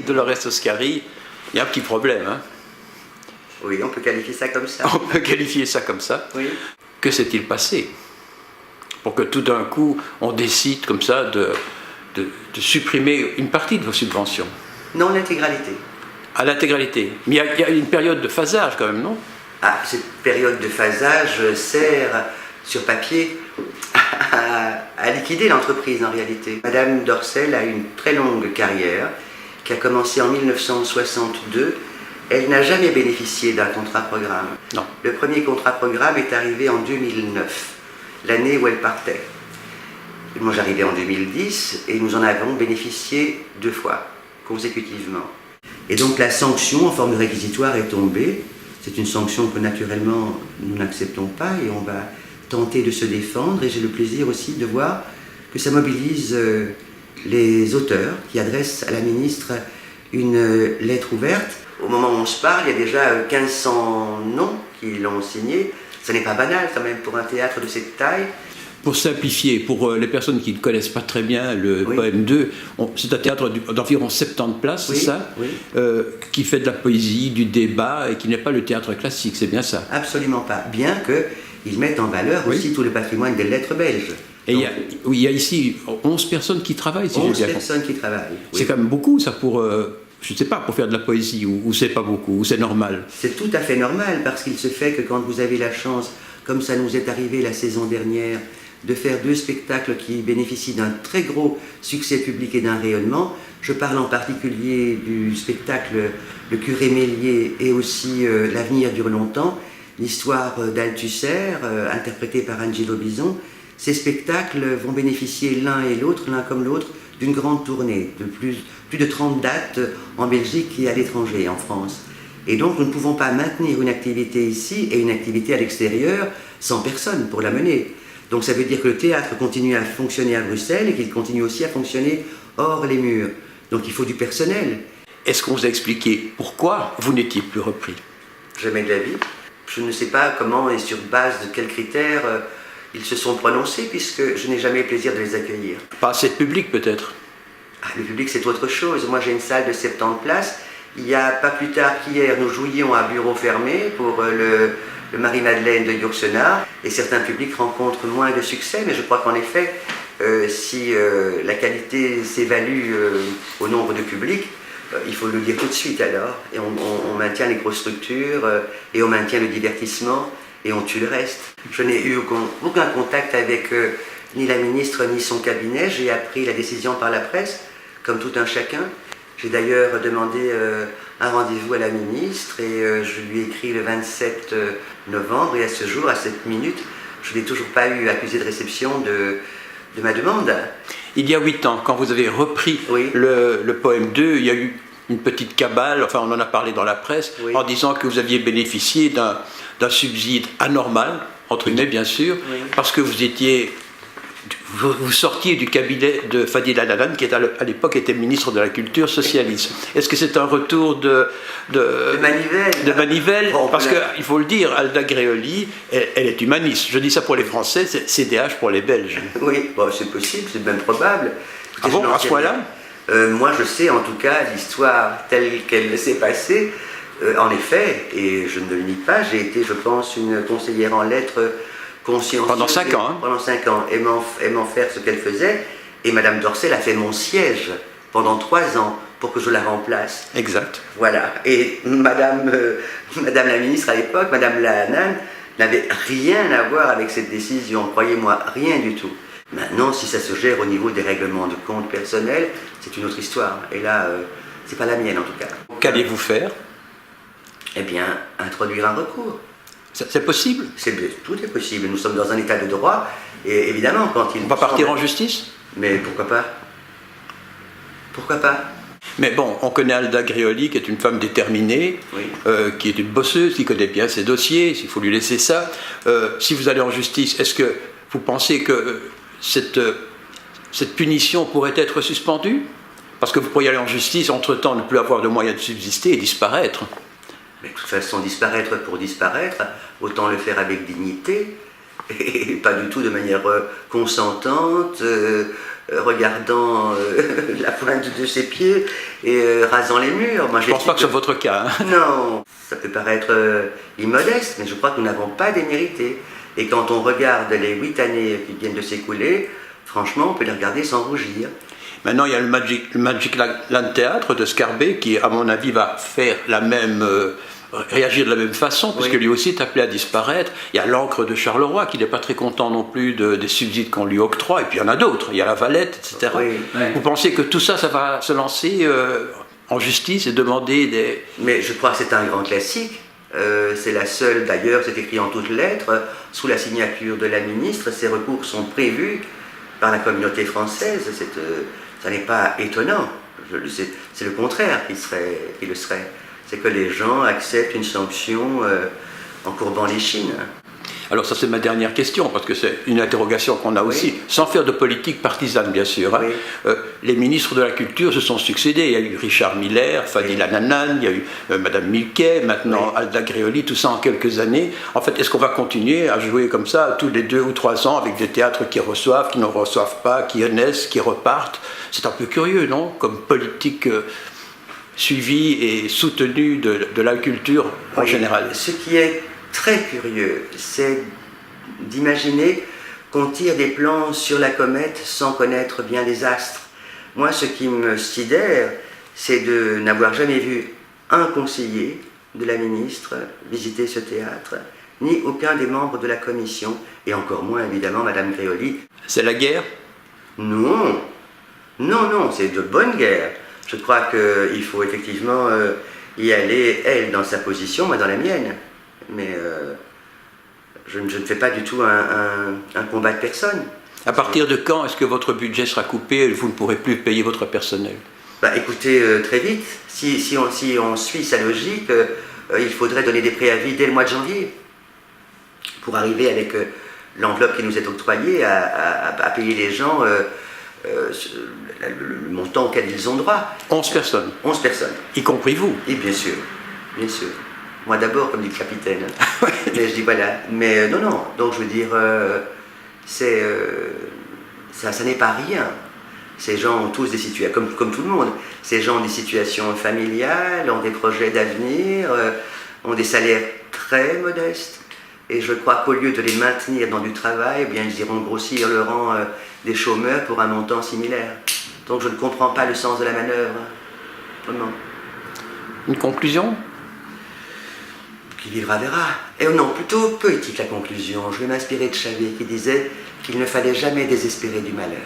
Dolores Oscari, il y a un petit problème. Hein. Oui, on peut qualifier ça comme ça. On peut qualifier ça comme ça. Oui. Que s'est-il passé pour que tout d'un coup, on décide comme ça de supprimer une partie de vos subventions? Non, l'intégralité. À l'intégralité. Mais il y a une période de phasage quand même, non? Ah, cette période de phasage sert, sur papier, à liquider l'entreprise en réalité. Madame Dorcel a une très longue carrière qui a commencé en 1962. Elle n'a jamais bénéficié d'un contrat-programme. Non. Le premier contrat-programme est arrivé en 2009, l'année où elle partait. Moi, j'arrivais en 2010 et nous en avons bénéficié 2 fois, consécutivement. Et donc la sanction en forme de réquisitoire est tombée. C'est une sanction que naturellement nous n'acceptons pas et on va tenter de se défendre. Et j'ai le plaisir aussi de voir que ça mobilise les auteurs qui adressent à la ministre une lettre ouverte. Au moment où on se parle, il y a déjà 1500 noms qui l'ont signé. Ce n'est pas banal quand même pour un théâtre de cette taille. Pour simplifier, pour les personnes qui ne connaissent pas très bien le poème 2, c'est un théâtre d'environ 70 places, c'est ça, qui fait de la poésie, du débat et qui n'est pas le théâtre classique, c'est bien ça? Absolument pas, bien qu'ils mettent en valeur aussi tout le patrimoine des lettres belges. Et il y a ici 11 personnes qui travaillent, si 11 j'ai bien personnes qui travaillent. Oui. C'est quand même beaucoup ça pour, je ne sais pas, pour faire de la poésie, ou c'est pas beaucoup, ou c'est normal? C'est tout à fait normal, parce qu'il se fait que quand vous avez la chance, comme ça nous est arrivé la saison dernière, de faire 2 spectacles qui bénéficient d'un très gros succès public et d'un rayonnement. Je parle en particulier du spectacle Le curé Mélier et aussi L'avenir dure longtemps, l'histoire d'Althusser, interprétée par Angelo Bison. Ces spectacles vont bénéficier l'un et l'autre, l'un comme l'autre, d'une grande tournée, de plus de 30 dates en Belgique et à l'étranger, en France. Et donc nous ne pouvons pas maintenir une activité ici et une activité à l'extérieur sans personne pour la mener. Donc ça veut dire que le théâtre continue à fonctionner à Bruxelles et qu'il continue aussi à fonctionner hors les murs. Donc il faut du personnel. Est-ce qu'on vous a expliqué pourquoi vous n'étiez plus repris? Jamais de la vie. Je ne sais pas comment et sur base de quels critères ils se sont prononcés, puisque je n'ai jamais le plaisir de les accueillir. Pas assez de public peut-être? Le public c'est autre chose. Moi j'ai une salle de 70 places. Il n'y a pas plus tard qu'hier, nous jouions à bureau fermé pour le Marie-Madeleine de Yourcenar, et certains publics rencontrent moins de succès, mais je crois qu'en effet, si la qualité s'évalue au nombre de publics, il faut le dire tout de suite alors, et on maintient les grosses structures, et on maintient le divertissement, et on tue le reste. Je n'ai eu aucun contact avec ni la ministre ni son cabinet, j'ai appris la décision par la presse, comme tout un chacun. J'ai d'ailleurs demandé un rendez-vous à la ministre et je lui ai écrit le 27 novembre et à ce jour, à cette minute, je n'ai toujours pas eu accusé de réception de ma demande. Il y a 8 ans, quand vous avez repris le poème 2, il y a eu une petite cabale, enfin on en a parlé dans la presse, en disant que vous aviez bénéficié d'un subside anormal, entre guillemets bien sûr, parce que vous sortiez du cabinet de Fadil Al-Anan, qui à l'époque était ministre de la Culture socialiste. Est-ce que c'est un retour de manivelle? Parce qu'il faut le dire, Alda Gréoli, elle est humaniste. Je dis ça pour les Français, c'est CDH pour les Belges. Oui, bon, c'est possible, c'est même probable. Écoutez, ah bon, à ce point-là? Moi, je sais en tout cas l'histoire telle qu'elle s'est passée. En effet, et je ne le nie pas, j'ai été, je pense, une conseillère en lettres consciencieuse. Pendant 5 ans. Pendant 5 ans, aimant faire ce qu'elle faisait. Et Madame Dorcel a fait mon siège pendant 3 ans pour que je la remplace. Exact. Voilà. Et Madame la ministre à l'époque, Madame Lahanan, n'avait rien à voir avec cette décision. Croyez-moi, rien du tout. Maintenant, si ça se gère au niveau des règlements de compte personnels, c'est une autre histoire. Et là, c'est pas la mienne en tout cas. Qu'allez-vous faire? Eh bien, introduire un recours. C'est possible? Tout est possible. Nous sommes dans un état de droit. Et évidemment, quand il... On va partir en justice? Mais pourquoi pas? Pourquoi pas? Mais bon, on connaît Alda Gréoli, qui est une femme déterminée, qui est une bosseuse, qui connaît bien ses dossiers, il faut lui laisser ça. Si vous allez en justice, est-ce que vous pensez que cette punition pourrait être suspendue? Parce que vous pourriez aller en justice, entre-temps ne plus avoir de moyens de subsister et disparaître. Mais de toute façon, disparaître pour disparaître, autant le faire avec dignité, et pas du tout de manière consentante, regardant la pointe de ses pieds et rasant les murs. Moi, je ne pense pas que ce soit votre cas. Hein. Non, ça peut paraître immodeste, mais je crois que nous n'avons pas démérité. Et quand on regarde les 8 années qui viennent de s'écouler, franchement, on peut les regarder sans rougir. Maintenant, il y a le Magic Land Theatre de Scarbeck qui, à mon avis, va faire réagir de la même façon, puisque lui aussi est appelé à disparaître. Il y a l'Ancre de Charleroi qui n'est pas très content non plus des subsides qu'on lui octroie, et puis il y en a d'autres, il y a la Valette, etc. Vous pensez que tout ça, ça va se lancer en justice et demander des... Mais je crois que c'est un grand classique. C'est la seule, d'ailleurs, c'est écrit en toutes lettres, sous la signature de la ministre. Ces recours sont prévus par la communauté française. Ça n'est pas étonnant. C'est le contraire qui le serait. C'est que les gens acceptent une sanction en courbant l'échine. Alors ça c'est ma dernière question, parce que c'est une interrogation qu'on a aussi, sans faire de politique partisane bien sûr. Hein. Les ministres de la Culture se sont succédés. Il y a eu Richard Miller, Fadil Hananan, il y a eu Madame Milquet, maintenant Alda Gréoli, tout ça en quelques années. En fait, est-ce qu'on va continuer à jouer comme ça tous les 2 ou 3 ans avec des théâtres qui reçoivent, qui ne reçoivent pas, qui naissent, qui repartent? C'est un peu curieux, non? Comme politique suivie et soutenue de la culture en général. Ce qui est très curieux, c'est d'imaginer qu'on tire des plans sur la comète sans connaître bien les astres. Moi, ce qui me sidère, c'est de n'avoir jamais vu un conseiller de la ministre visiter ce théâtre, ni aucun des membres de la commission, et encore moins évidemment Madame Gréoli. C'est la guerre? Non, non, c'est de bonne guerre. Je crois qu'il faut effectivement y aller, elle dans sa position, moi dans la mienne. Mais je ne fais pas du tout un combat de personne. À partir de quand est-ce que votre budget sera coupé et vous ne pourrez plus payer votre personnel? Écoutez, très vite. Si on suit sa logique, il faudrait donner des préavis dès le mois de janvier pour arriver avec l'enveloppe qui nous est octroyée à payer les gens le montant auquel ils ont droit. 11 personnes. 11 personnes. Y compris vous? Et bien sûr, bien sûr. Moi d'abord, comme dit le capitaine. Mais je dis voilà. Mais non. Donc je veux dire, ça n'est pas rien. Ces gens ont tous des situations, comme tout le monde, ces gens ont des situations familiales, ont des projets d'avenir, ont des salaires très modestes. Et je crois qu'au lieu de les maintenir dans du travail, eh bien, ils iront grossir le rang des chômeurs pour un montant similaire. Donc je ne comprends pas le sens de la manœuvre. Vraiment. Une conclusion? Qui vivra verra. Et non, plutôt poétique la conclusion. Je vais m'inspirer de Chavez qui disait qu'il ne fallait jamais désespérer du malheur.